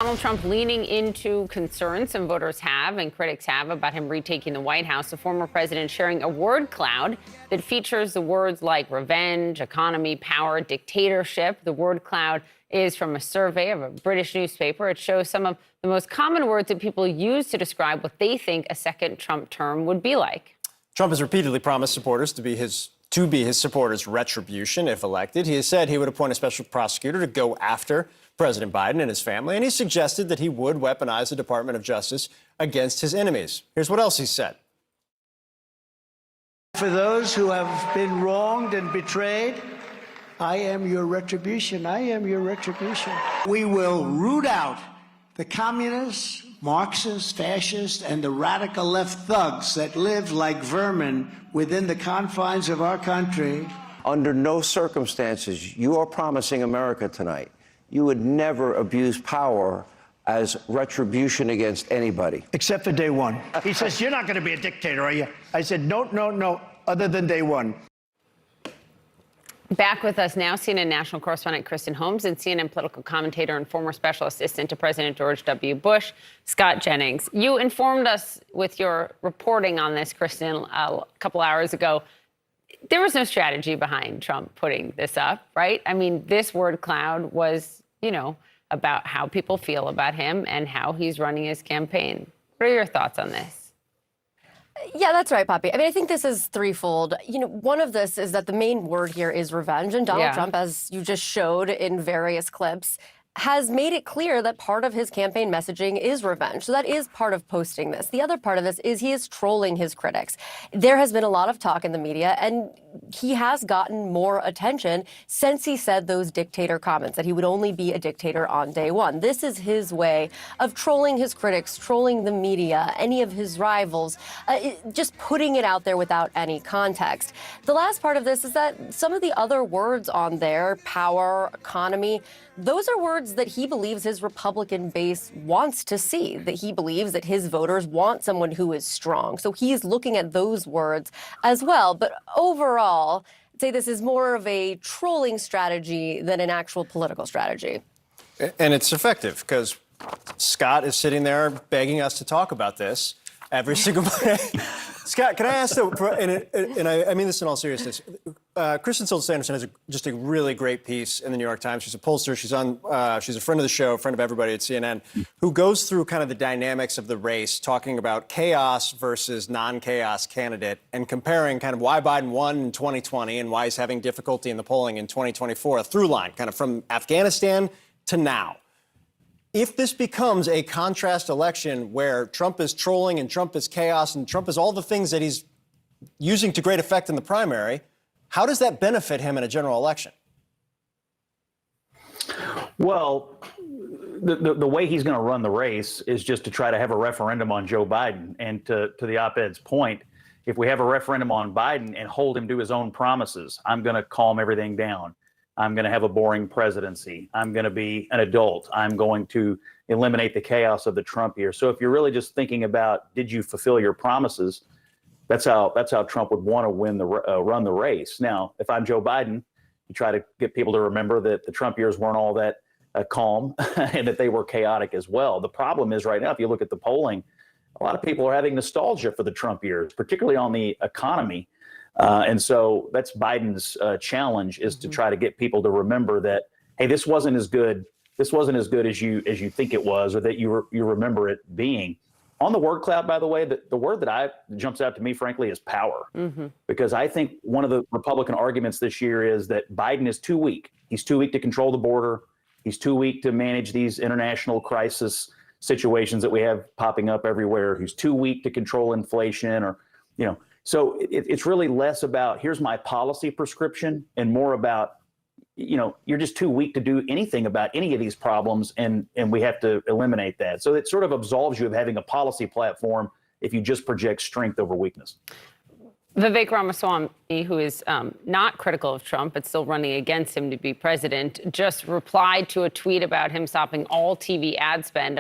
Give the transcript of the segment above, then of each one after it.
Donald Trump leaning into concerns some voters have and critics have about him retaking the White House. The former president sharing a word cloud that features the words like revenge, economy, power, dictatorship. The word cloud is from a survey of a British newspaper. It shows some of the most common words that people use to describe what they think a second Trump term would be like. Trump has repeatedly promised supporters to be his supporters' retribution if elected. He has said he would appoint a special prosecutor to go after President Biden and his family, and he suggested that he would weaponize the Department of Justice against his enemies. Here's what else he said. For those who have been wronged and betrayed, I am your retribution. I am your retribution. We will root out the communists, Marxists, fascists, and the radical left thugs that live like vermin within the confines of our country. Under no circumstances, you are promising America tonight, you would never abuse power as retribution against anybody. Except for day one. He says, you're not going to be a dictator, are you? I said, no, other than day one. Back with us now, CNN national correspondent Kristen Holmes and CNN political commentator and former special assistant to President George W. Bush, Scott Jennings. You informed us with your reporting on this, Kristen, a couple hours ago. There was no strategy behind Trump putting this up, right? I mean, this word cloud was, about how people feel about him and how he's running his campaign. What are your thoughts on this? Yeah, that's right, Poppy. I mean, I think this is threefold. One of this is that the main word here is revenge. And Donald Trump, as you just showed in various clips, has made it clear that part of his campaign messaging is revenge. So that is part of posting this. The other part of this is he is trolling his critics. There has been a lot of talk in the media, and he has gotten more attention since he said those dictator comments, that he would only be a dictator on day one. This is his way of trolling his critics, trolling the media, any of his rivals, just putting it out there without any context. The last part of this is that some of the other words on there, power, economy, those are words that he believes his Republican base wants to see, that he believes that his voters want someone who is strong. So he's looking at those words as well. But overall, I'd say this is more of a trolling strategy than an actual political strategy. And it's effective because Scott is sitting there begging us to talk about this every single day. Scott, can I ask, though, and I mean this in all seriousness, Kristen Sills-Anderson has just a really great piece in the New York Times. She's a pollster. She's a friend of the show, friend of everybody at CNN, who goes through kind of the dynamics of the race, talking about chaos versus non-chaos candidate and comparing kind of why Biden won in 2020 and why he's having difficulty in the polling in 2024, a through line kind of from Afghanistan to now. If this becomes a contrast election where Trump is trolling and Trump is chaos and Trump is all the things that he's using to great effect in the primary, how does that benefit him in a general election? Well, the way he's going to run the race is just to try to have a referendum on Joe Biden. And to the op-ed's point, if we have a referendum on Biden and hold him to his own promises, I'm going to calm everything down. I'm going to have a boring presidency. I'm going to be an adult. I'm going to eliminate the chaos of the Trump year. So if you're really just thinking about, did you fulfill your promises? That's how Trump would want to win run the race. Now, if I'm Joe Biden, you try to get people to remember that the Trump years weren't all that calm and that they were chaotic as well. The problem is right now, if you look at the polling, a lot of people are having nostalgia for the Trump years, particularly on the economy. And so that's Biden's challenge, is to try to get people to remember that, hey, this wasn't as good. This wasn't as good as you think it was, or that you remember it being. On the word cloud, by the way, the word that jumps out to me, frankly, is power. Because I think one of the Republican arguments this year is that Biden is too weak. He's too weak to control the border. He's too weak to manage these international crisis situations that we have popping up everywhere. He's too weak to control inflation, or, So it's really less about, here's my policy prescription, and more about, you're just too weak to do anything about any of these problems, and we have to eliminate that. So it sort of absolves you of having a policy platform if you just project strength over weakness. Vivek Ramaswamy, who is not critical of Trump but still running against him to be president, just replied to a tweet about him stopping all TV ad spend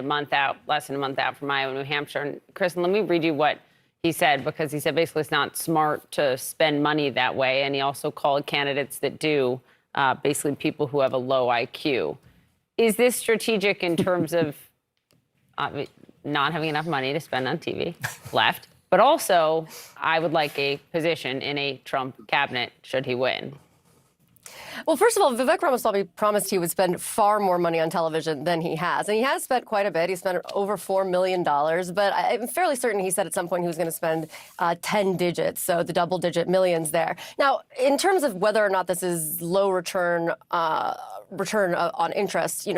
less than a month out from Iowa, New Hampshire. And Kristen, let me read you what he said, because he said basically it's not smart to spend money that way. And he also called candidates that do basically people who have a low IQ. Is this strategic in terms of not having enough money to spend on TV, left. But also, I would like a position in a Trump cabinet should he win. Well, first of all, Vivek Ramaswamy promised he would spend far more money on television than he has. And he has spent quite a bit. He spent over $4 million. But I'm fairly certain he said at some point he was going to spend 10 digits, so the double-digit millions there. Now, in terms of whether or not this is low return on interest,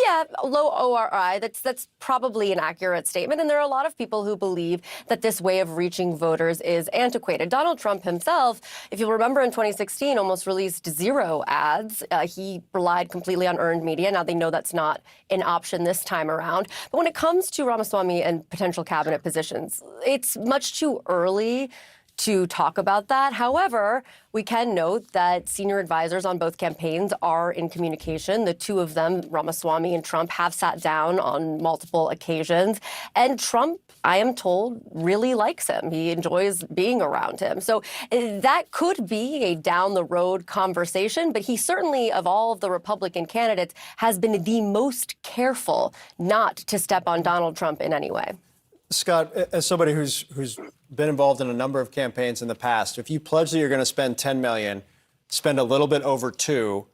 yeah, low ORI, that's probably an accurate statement. And there are a lot of people who believe that this way of reaching voters is antiquated. Donald Trump himself, if you'll remember in 2016, almost released 0 ads. He relied completely on earned media. Now they know that's not an option this time around. But when it comes to Ramaswamy and potential cabinet positions, it's much too early to talk about that. However, we can note that senior advisors on both campaigns are in communication. The two of them, Ramaswamy and Trump, have sat down on multiple occasions. And Trump, I am told, really likes him. He enjoys being around him. So that could be a down-the-road conversation, but he certainly, of all of the Republican candidates, has been the most careful not to step on Donald Trump in any way. Scott, as somebody who's been involved in a number of campaigns in the past, if you pledge that you're going to spend $10 million, spend a little bit over $2 million,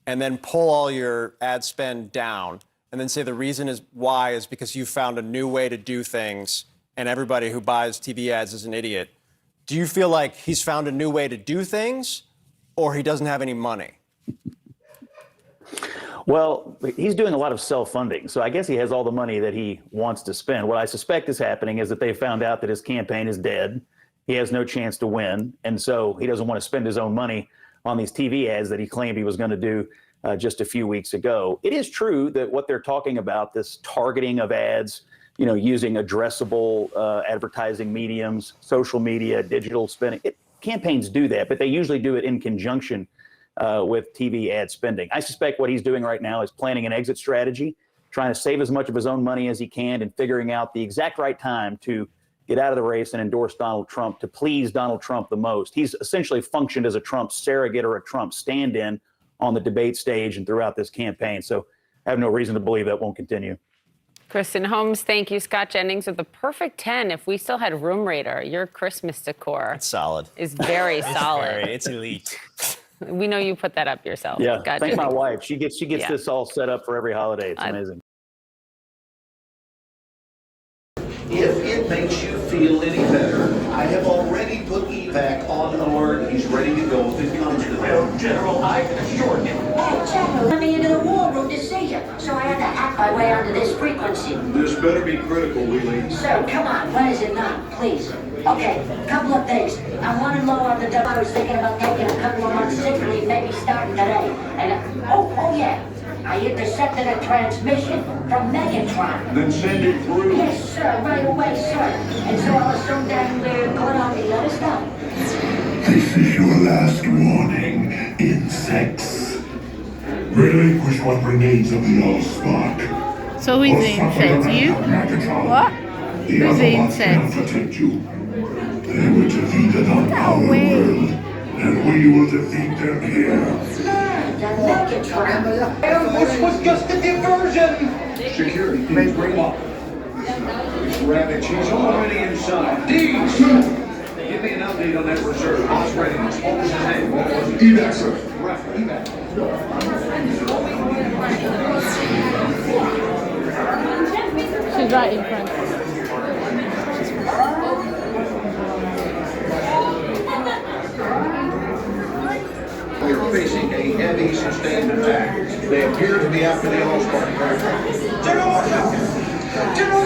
and then pull all your ad spend down, and then say the reason is why is because you found a new way to do things, and everybody who buys TV ads is an idiot. Do you feel like he's found a new way to do things, or he doesn't have any money? Well, he's doing a lot of self-funding, so I guess he has all the money that he wants to spend. What I suspect is happening is that they found out that his campaign is dead. He has no chance to win, and so he doesn't want to spend his own money on these TV ads that he claimed he was going to do just a few weeks ago. It is true that what they're talking about, this targeting of ads, using addressable advertising mediums, social media, digital spending, campaigns do that, but they usually do it in conjunction with TV ad spending. I suspect what he's doing right now is planning an exit strategy, trying to save as much of his own money as he can and figuring out the exact right time to get out of the race and endorse Donald Trump to please Donald Trump the most. He's essentially functioned as a Trump surrogate or a Trump stand-in on the debate stage and throughout this campaign. So I have no reason to believe that won't continue. Kristen Holmes, thank you. Scott Jennings with the perfect 10. If we still had Room Rater, your Christmas decor It's solid. is very solid. It's elite. We know you put that up yourself. Yeah, Scott thank my Jennings. wife. She gets this all set up for every holiday. It's amazing. If it makes you feel any better, I have already put EVAC on alert. He's ready to go if it comes to that. General, I can assure you. Hey, General, let me into the war room to see you, so I had to hack my way onto this frequency. This better be critical, Wheelie. Sir, come on, what is it now, please? Okay, couple of things. I'm running low on the dough. I was thinking about taking a couple of months sick leave, maybe starting today. And, oh yeah, I intercepted a transmission from Megatron. Then send it through. Yes, sir, right away, sir. And so I was so dang weird, good on me, let us know. This is your last warning, insects. Relinquish what remains of the Allspark. So who is the insect? You? What? Who's the insect? Protect you. They were defeated on our world, and we will defeat them here. The Megatron. This was just a diversion. Security, please bring up. Rabbit, she's already inside. Deeds! Give me an update on that reserve. What's readiness? What was his name? What was it? Evac, sir. Right, evac. She's right in front. We are facing a heavy, sustained attack. They appear to be after the Allspark. General, watch out! General!